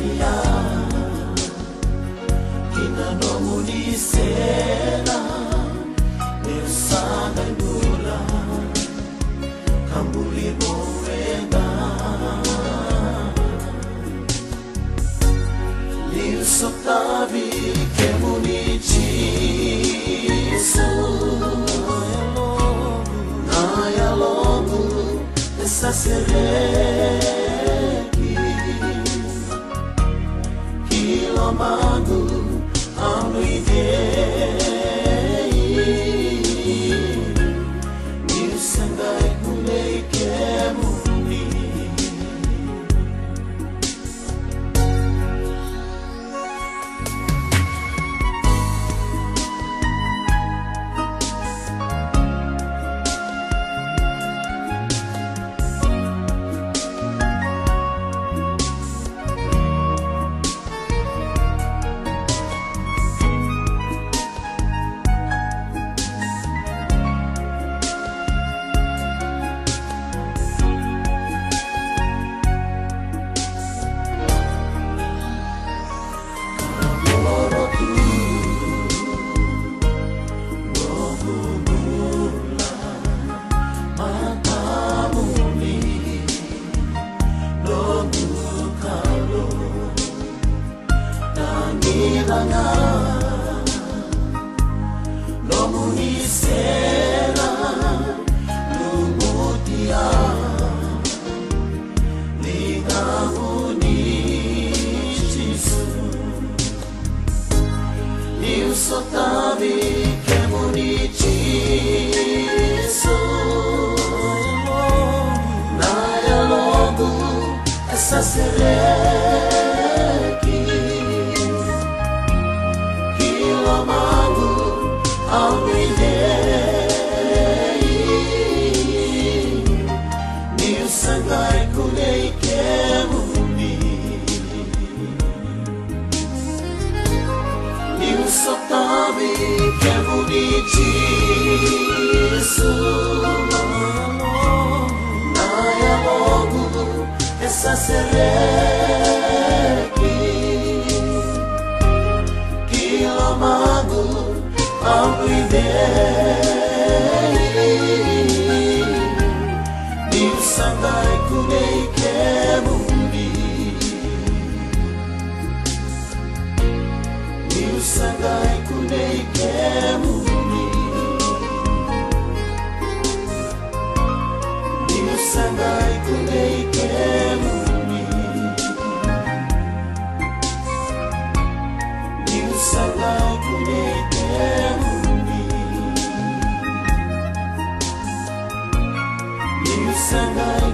mutia kina no munisena nesanga nula kambuli boenga Nil sotavi che munichisu Naya lomu essa sereki Kilomangu anuidei Nisangai kulei kemuni No munisera lumutia liga munichisu Io sotavi che munichisu Naya logu essa sereki Kilomangu anuidei Nisangai kulei kemuni Niusotavi kemunichisu Naya logu essa sereki Kilomangu anuidei Nisangai kulei kemuni Nisangai kulei kemuni Nisangai kulei kemuni Nisangai kulei kemuni Nisangai